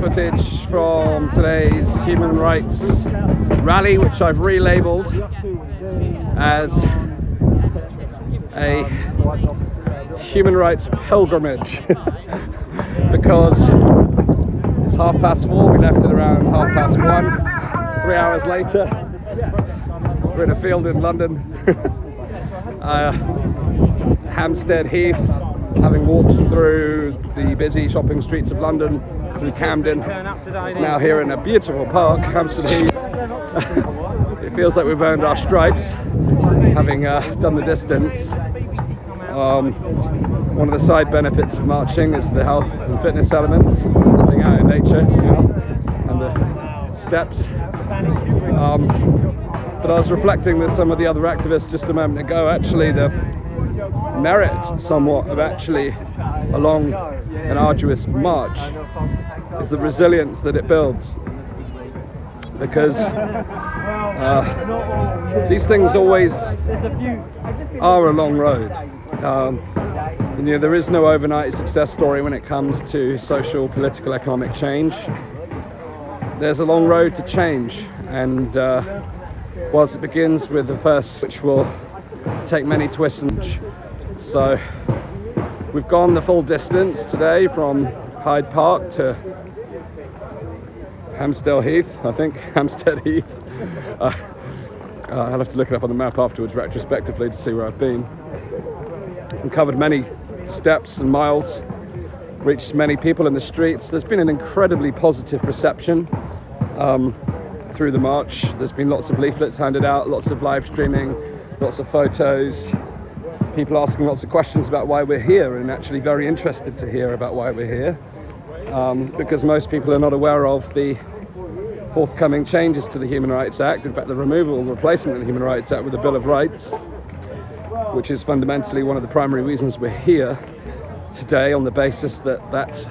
footage from today's human rights rally, which I've relabeled as a human rights pilgrimage because it's 4:30. We left it around 1:30. 3 hours later, we're in a field in London, Hampstead Heath, having walked through the busy shopping streets of London, through Camden, now here in a beautiful park, Hampstead Heath. It feels like we've earned our stripes, having done the distance. One of the side benefits of marching is the health and fitness element, being out in nature, you know, and the steps. But I was reflecting with some of the other activists just a moment ago, actually the merit somewhat of actually a long and arduous march is the resilience that it builds, because these things always are a long road. You know, there is no overnight success story when it comes to social, political, economic change. There's a long road to change, and whilst it begins with the first, which will take many twists and so we've gone the full distance today from Hyde Park to Hampstead Heath, I think, Hampstead Heath. I'll have to look it up on the map afterwards retrospectively to see where I've been. And covered many steps and miles, reached many people in the streets. There's been an incredibly positive reception through the march. There's been lots of leaflets handed out, lots of live streaming, lots of photos, people asking lots of questions about why we're here, and actually very interested to hear about why we're here, because most people are not aware of the forthcoming changes to the Human Rights Act. In fact, the removal and replacement of the Human Rights Act with the Bill of Rights, which is fundamentally one of the primary reasons we're here today, on the basis that that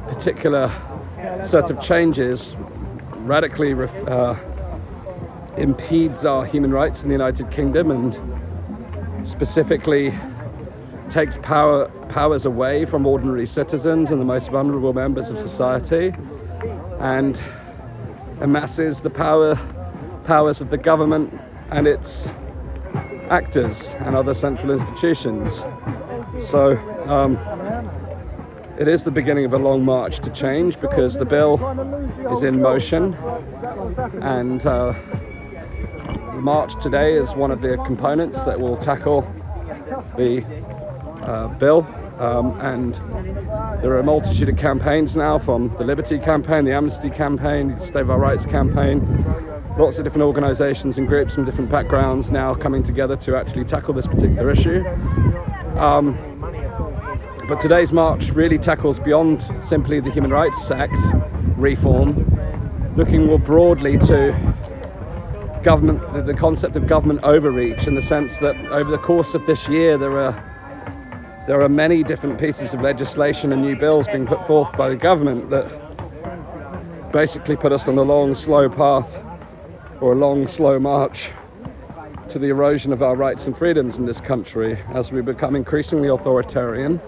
particular set of changes radically impedes our human rights in the United Kingdom, and specifically takes powers away from ordinary citizens and the most vulnerable members of society, and amasses the powers of the government and its actors and other central institutions. So it is the beginning of a long march to change, because the bill is in motion, and the march today is one of the components that will tackle the bill, and there are a multitude of campaigns now, from the Liberty campaign, the Amnesty campaign, the State of Our Rights campaign, lots of different organisations and groups from different backgrounds now coming together to actually tackle this particular issue. But today's march really tackles beyond simply the Human Rights Act reform, looking more broadly to government, the concept of government overreach, in the sense that over the course of this year there are many different pieces of legislation and new bills being put forth by the government that basically put us on a long, slow path, or a long, slow march to the erosion of our rights and freedoms in this country. As we become increasingly authoritarian,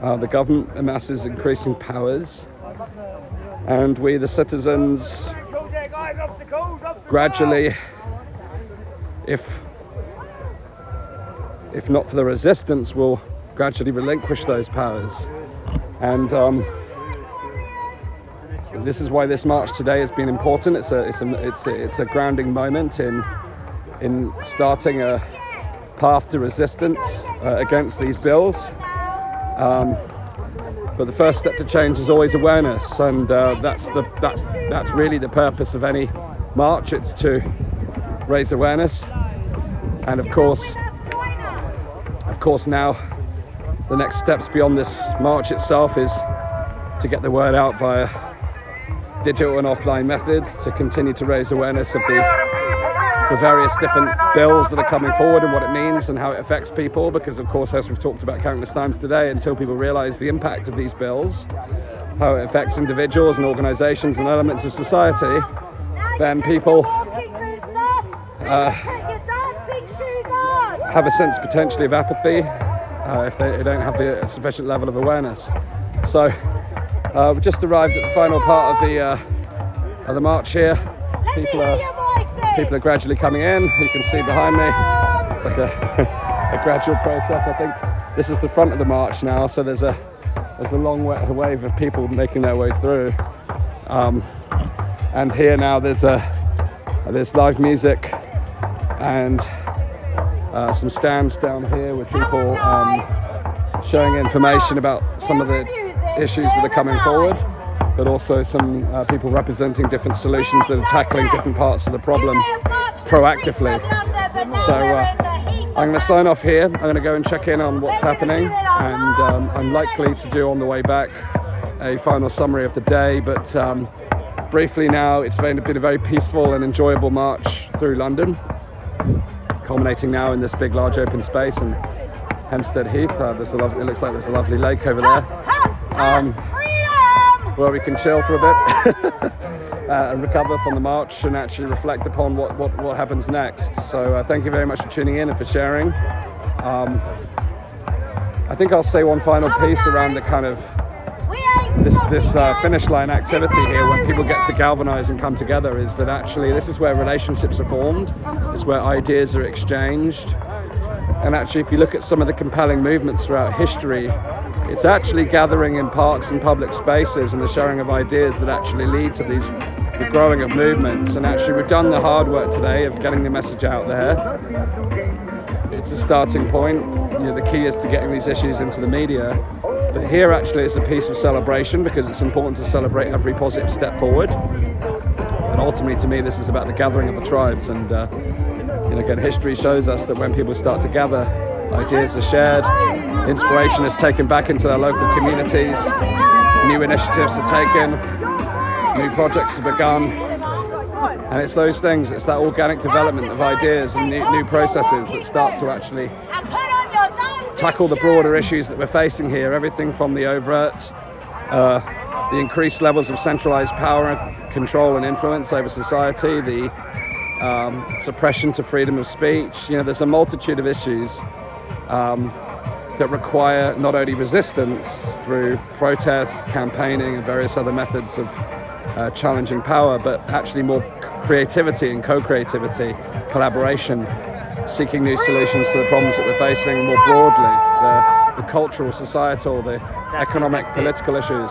the government amasses increasing powers, and we, the citizens, gradually, if not for the resistance, will gradually relinquish those powers. And this is why this march today has been important. It's a grounding moment in starting a path to resistance against these bills. But the first step to change is always awareness, and that's really the purpose of any march. It's to raise awareness, and of course now the next steps beyond this march itself is to get the word out via digital and offline methods, to continue to raise awareness of the various different bills that are coming forward and what it means and how it affects people, because of course, as we've talked about countless times today, until people realize the impact of these bills, how it affects individuals and organizations and elements of society, then people have a sense potentially of apathy if they don't have the sufficient level of awareness. So We've just arrived at the final part of the march here. People are gradually coming in. You can see behind me. It's like a gradual process. I think this is the front of the march now, so there's a long wave of people making their way through. And here now there's live music and some stands down here with people showing information about some of the issues that are coming forward, but also some people representing different solutions that are tackling different parts of the problem proactively. So I'm going to sign off here. I'm going to go and check in on what's happening, and I'm likely to do on the way back a final summary of the day, but briefly now, it's been a very peaceful and enjoyable march through London, culminating now in this big large open space in Hampstead Heath. It looks like there's a lovely lake over there where we can chill for a bit and recover from the march and actually reflect upon what happens next. So thank you very much for tuning in and for sharing. I think I'll say one final piece around the kind of this finish line activity here, when people get to galvanize and come together, is that actually this is where relationships are formed, it's where ideas are exchanged. And actually, if you look at some of the compelling movements throughout history, it's actually gathering in parks and public spaces and the sharing of ideas that actually lead to the growing of movements. And actually, we've done the hard work today of getting the message out there. It's a starting point. The key is to getting these issues into the media. But here actually it's a piece of celebration, because it's important to celebrate every positive step forward. And ultimately, to me, this is about the gathering of the tribes. And again, history shows us that when people start to gather, ideas are shared, inspiration is taken back into their local communities, new initiatives are taken, new projects are begun. And it's those things, it's that organic development of ideas and new processes that start to actually tackle the broader issues that we're facing here. Everything from the overt, the increased levels of centralized power, control and influence over society, the suppression to freedom of speech. There's a multitude of issues that require not only resistance through protests, campaigning and various other methods of challenging power, but actually more creativity and co-creativity, collaboration, seeking new solutions to the problems that we're facing more broadly, the cultural, societal, the economic, political issues.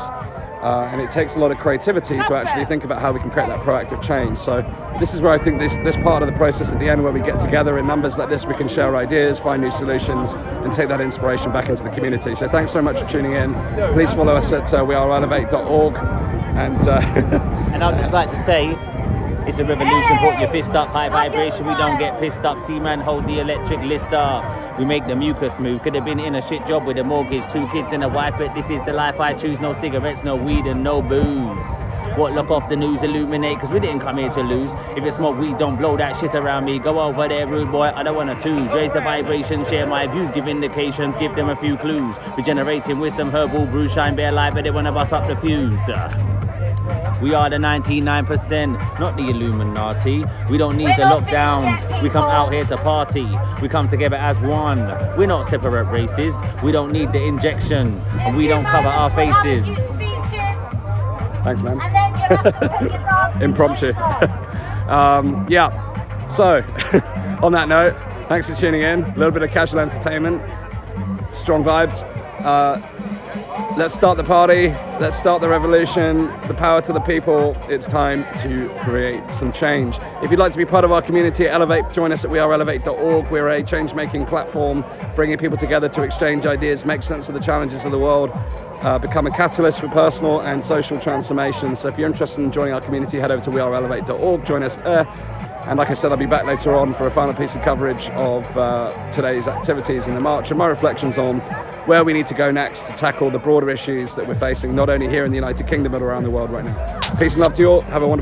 And it takes a lot of creativity to actually think about how we can create that proactive change. So this is where I think this part of the process at the end, where we get together in numbers like this, we can share ideas, find new solutions, and take that inspiration back into the community. So thanks so much for tuning in. Please follow us at weareelevate.org. And I'd just like to say, it's a revolution. Put your fist up, high vibration. We don't get pissed up. See, man, hold the electric list up. We make the mucus move. Could have been in a shit job with a mortgage, 2 kids and a wife, but this is the life I choose. No cigarettes, no weed and no booze. What, look off the news, illuminate, because we didn't come here to lose. If you smoke weed, don't blow that shit around me. Go over there, rude boy, I don't want to choose. Raise the vibration, share my views, give indications, give them a few clues. Regenerating with some herbal brews, shine bare light, but they want to bust up the fuse. We are the 99%, not the Illuminati. We don't need the lockdowns. We come out here to party. We come together as one. We're not separate races. We don't need the injection. And we don't cover our faces. Thanks, man. Impromptu. Yeah. So, on that note, thanks for tuning in. A little bit of casual entertainment. Strong vibes. Let's start the party, let's start the revolution, the power to the people. It's time to create some change. If you'd like to be part of our community at Elevate, join us at weareelevate.org. We're a change-making platform, bringing people together to exchange ideas, make sense of the challenges of the world, become a catalyst for personal and social transformation. So if you're interested in joining our community, head over to weareelevate.org, join us there. And like I said, I'll be back later on for a final piece of coverage of today's activities in the march and my reflections on where we need to go next to tackle the broader issues that we're facing, not only here in the United Kingdom, but around the world right now. Peace and love to you all. Have a wonderful